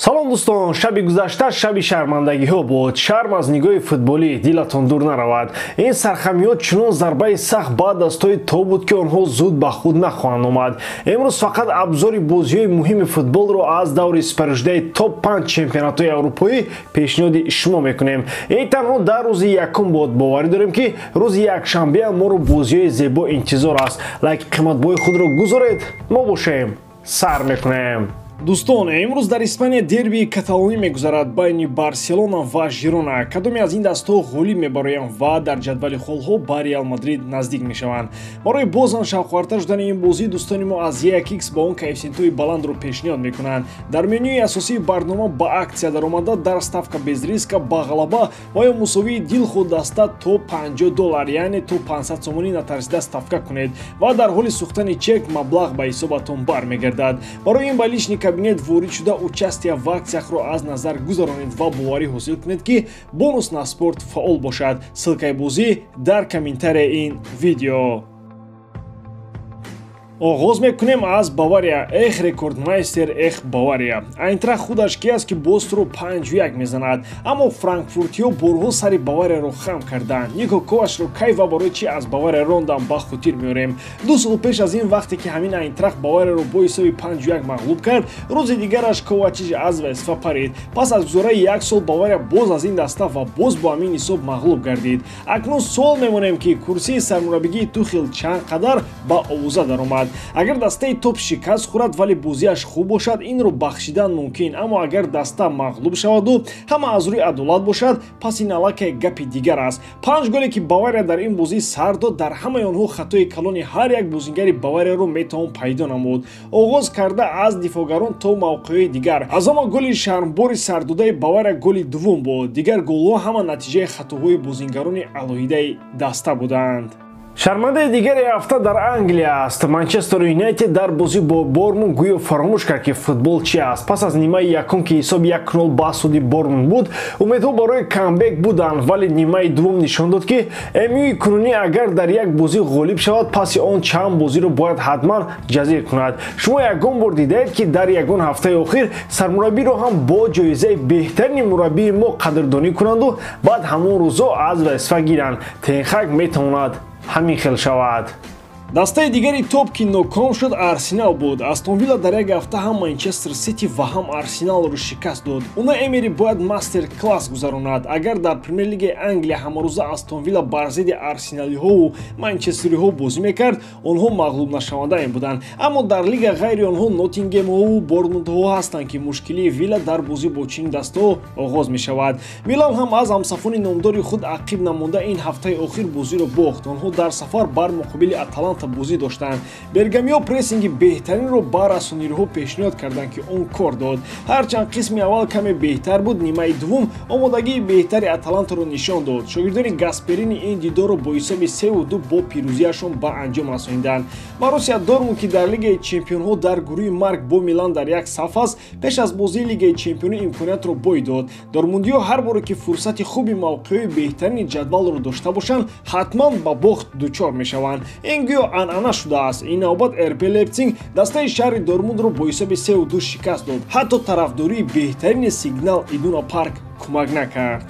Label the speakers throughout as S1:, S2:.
S1: салом дӯстон, шаби гузашта шаби шармандагиҳо буд. Шарм аз нигоҳи футболӣ дилатон дур наравад. Ин сархамиёт чунон зарбаи сахт ба дастои то буд ки онҳо зуд ба худ нахоҳанд омад. Имрӯз фақат абзори бозиҳои муҳими футболро аз даври супер-18 топ 5 чемпионатҳои аврупоӣ пешниҳоди шумо мекунем. Ин танҳо дар рӯзи якум буд. Боварӣ дорем ки рӯзи якшанбеам моро бозиҳои зебо интизор аст. Лайки қиматбои худро гузоред, мо бошем сар мекунем. Дӯстон, имрӯз дар Испания дербии каталонӣ мегузарад байни Барселона ва Жирона. Кадоме аз ин дастҳо ғолиб мебароянд ва дар ҷадвали холҳо ба Реал Мадрид наздик мешаванд. Барои бозам шавқовартар шудани ин бозӣ дӯстони мо аз 1x ба он коэффициентҳои баландро пешниҳод мекунанд. Дар менюи асосии барнома ба аксия даромада дар ставка без риска ба ғалаба ва ё мусовии дилхуд даста то $50, яъне то 500 сомонӣ натарсида ставка кунед ва дар ҳоли сӯхтани чек маблағ ба ҳисобатон бармегардад. Барои ин ба лични кабинет ворид шуда участия в аксияхро аз назар гузаронед ва боварӣ ҳосил кунед ки бонус на спорт фаъол бошад. ссилкаи бозӣ дар комментарияи ин видео. оғоз мекунем аз Бавария. Эх рекордмайстер, эх Бавария. Айнтрахт худаш ки аст ки Бостро 5-1 мезанад, аммо франкфуртиҳо борҳо сари Баварияро хам карданд. Нико Ковачро кай ва барои чи аз Бавария рондам ба хотир меорем. 2 сол пеш аз ин вақте ки ҳамин Айнтрахт Баварияро бо ҳисоби 5-1 мағлуб кард, рӯзи дигараш Ковачич аз Весфа парид. Пас аз гузараи 1 сол Бавария боз аз ин даста ва боз бо ҳамин ҳисоб мағлуб гардид. Акнун суол мемонем ки курсии сармураббигии Тухел чанд қадар ба овуза даромад. Агар дастаи топ шикаст хӯрад вале бозиаш хуб бошад, инро бахшидан мумкин, аммо агар даста мағлуб шаваду ҳама аз рӯи адолат бошад, пас ин аллакай гапи дигар аст. 5 голе ки Бавария дар ин бозӣ сар дод, дар ҳамаи онҳо хатои калони ҳар як бозингари Баварияро метавон пайдо намуд. оғоз карда аз дифоъгарон то мавқеҳои дигар. Аз ҳама голи шармбори сардодаи Бавария голи дуввум буд. Дигар голҳо ҳама натиҷаи хатоҳои бозингарони алоҳидаи даста буданд. шармандаи дигари ҳафта дар Англия аст. Манчестер Юнайтед дар бозӣ бо Бормунд гӯё фаромӯш кард ки футбол чӣ аст. Пас аз нимаи якум ки ҳисоби 1-0 ба суди Бормунд буд, умедҳо барои камбек буданд, вале нимаи дуввум нишон дод ки МЮи кунунӣ агар дар як бозӣ ғолиб шавад, паси он чанд бозиро бояд ҳатман ҷазир кунад. Шумо ягон бор дидаед ки дар ягон ҳафтаи охир сармураббиро ҳам бо ҷоизаи беҳтарини мураббии мо қадрдонӣ кунанду баъд ҳамон рӯзо аз Весфа гиранд. Тенхак метавонад ҳамин хел шавад. дастаи дигари топ ки ноком шуд Арсенал буд. Астон Вилла дар як ҳафта ҳам Манчестер Сити ва ҳам Арсеналро шикаст дод. Уна Эмери бояд мастер класс гузаронад. Агар дар Премер Лигаи Англия ҳамарӯза Астон Вилла бар зидди арсеналиҳову манчестериҳо бозӣ мекард, онҳо мағлубнашавандаем буданд. Аммо дар лига ғайри онҳо Ноттингемҳову Бормундҳо ҳастанд ки мушкилии Вилла дар бозӣ бо чунин дастаҳо оғоз мешавад. Милан ҳам аз ҳамсафони номдори худ ақиб намонда ин ҳафтаи охир бозиро бохт. Онҳо дар сафар бар муқобили Аталанта бозӣ доштанд. Бергамиҳо прессинги беҳтаринро ба расонироҳо пешниҳод карданд ки он кор дод. Ҳарчанд қисми аввал каме беҳтар буд, нимаи дуввум омодагии беҳтари Аталантаро нишон дод. Шогирдони Гасперини ин дидорро бо ҳисоби 3-2 бо пирӯзияшон ба анҷом расонинданд. Боруссия Дормунд ки дар Лигаи Чемпионҳо дар гурӯҳи марг бо Милан дар як саф аст, пеш аз бозии Лигаи Чемпионӣ имкониятро бой дод. Дормундиҳо ҳар боре ки фурсати хуби мавқеҳои беҳтарини ҷадвалро дошта бошанд, ҳатман ба бохт дучор мешаванд. Ин гӯё анъана шудааст. ин навбат РП Лейпциг дастаи шаҳри Дормундро бо ҳисоби 3-2 шикаст дод. ҳатто тарафдории беҳтарини Сигнал Идуна Парк кӯмак накард.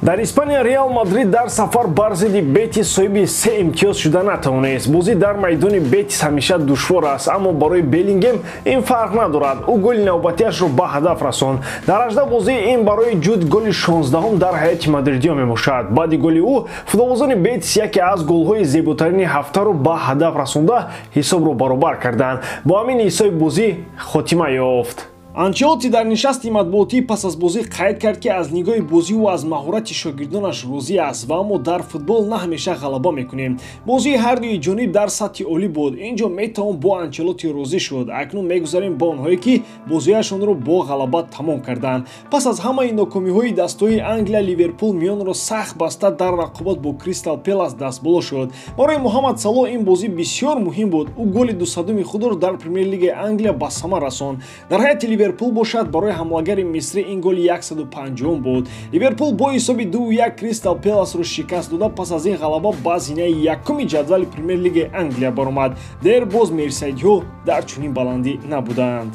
S1: дар Испания Реал Мадрид дар сафар бар зидди Бетис соҳиби 3 имтиёз шуда натавонист. бозӣ дар майдони Бетис ҳамеша душвор аст, аммо барои Беллингем ин фарқ надорад. ӯ голи навбатиашро ба ҳадаф расонд. дар 18 бозӣ ин барои ҷуд голи 16-ум дар ҳаёти мадридиё мебошад. баъди голи ӯ футболбозони Бетис яке аз голҳои зеботарини ҳафтаро ба ҳадаф расонда ҳисобро баробар карданд. бо ҳамин ҳисоби бозӣ хотима ёфт. Анчелотти дар нишасти матбуотӣ пас аз бозӣ қайд кард ки аз нигоҳи бозиву аз маҳорати шогирдонаш розӣ аст ва аммо дар футбол на ҳамеша ғалаба мекунем. бозии ҳардуи ҷониб дар сатҳи олӣ буд. инҷо метавон бо Анчелотти розӣ шуд. акнун мегузарем ба онҳое ки бозиашонро бо ғалаба тамом карданд. пас аз ҳамаи нокомиҳои дастҳои Англия, Ливерпул миёнро сахт баста дар рақобат бо Кристал Пелас дастболо шуд. барои Муҳаммад Салоҳ ин бозӣ бисёр муҳим буд. ӯ голи 200-уми худро дар Премер Лигаи Англия ба самар расонд. дар ҳаёти Ливерпул бошад, барои ҳамлагари мисрӣ ин голи 150-ум буд. Ливерпул бо ҳисоби 2-1 Кристал Пеласро шикаст дода, пас аз ин ғалаба ба зинаи якуми ҷадвали Премер Лигаи Англия баромад. дер боз мерсайдиҳо дар чунин баландӣ набуданд.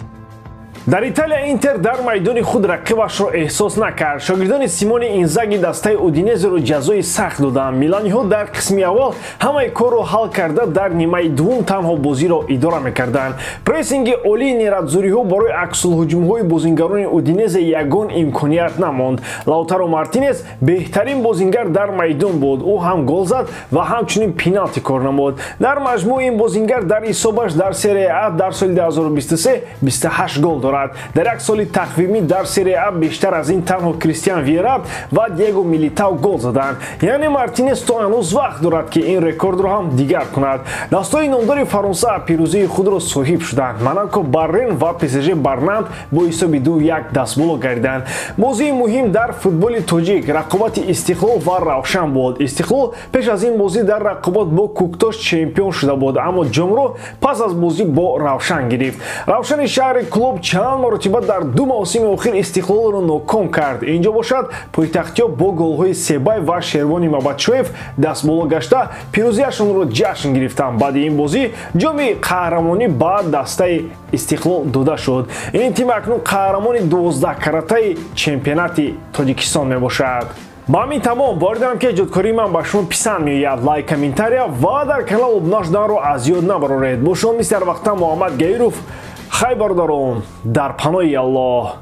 S1: дар Италия Интер дар майдони худ рақибашро эҳсос накард. Шогирдони Симоне Инзаги дастаи Удинезеро ҷазои сахт доданд. Миланиҳо дар қисми аввал ҳамаи корро ҳал карда дар нимаи дуввум танҳо бозиро идора мекарданд. Прессинги олии нерадзуриҳо барои аксулҳуҷумҳои бозингарони Удинезе ягон имконият намонд. Лаутаро Мартинес беҳтарин бозингар дар майдон буд. Ӯ ҳам гол зад ва ҳамчунин пеналти кор намуд. Дар маҷмӯъ ин бозингар дар ҳисобаш дар Серия А дар соли 2023 28 гол дорад. Дар як соли тақвимӣ дар Серия А бештар аз ин танҳо Кристиан Виера ва Диего Милитау гол заданд. Яъне Мартинес то ҳанӯз вақт дорад ки ин рекордро ҳам дигар кунад. Дастои номдори Фаронса пирӯзии худро соҳиб шуданд. Монако бар Рен ва ПСЖ бар Нант бо ҳисоби 2-1 дастболо гардиданд. Бозии муҳим дар футболи тоҷик рақобати Истиқлол ва Равшан буд. Истиқлол пеш аз ин бозӣ дар рақобат бо Куктош чемпион шуда буд, аммо ҷомро пас аз бозӣ бо Равшан гирифт. Равшани шаҳри клуб чанд маротиба дар ду мавсими охир Истиқлолро ноком кард. Инҷо бошад пойтахтиё бо голҳои Себай ва Шервони Мабадшоев дастболо гашта пирӯзиашонро ҷашн гирифтанд. баъди ин бозӣ ҷоми қаҳрамонӣ ба дастаи Истиқлол дода шуд. ин тим акнун қаҳрамони 12-каратаи чемпионати Тоҷикистон мебошад. ба ҳамин тамом воридам ки ҷодкории ман ба шумо писанд меояд. Лайк, комментария ва дар канал обуна шуданро аз ёд набароред. бо шумо мисли ҳар вақта Муҳаммад Гаиров. хай бародарон, дар паноҳи Аллоҳ.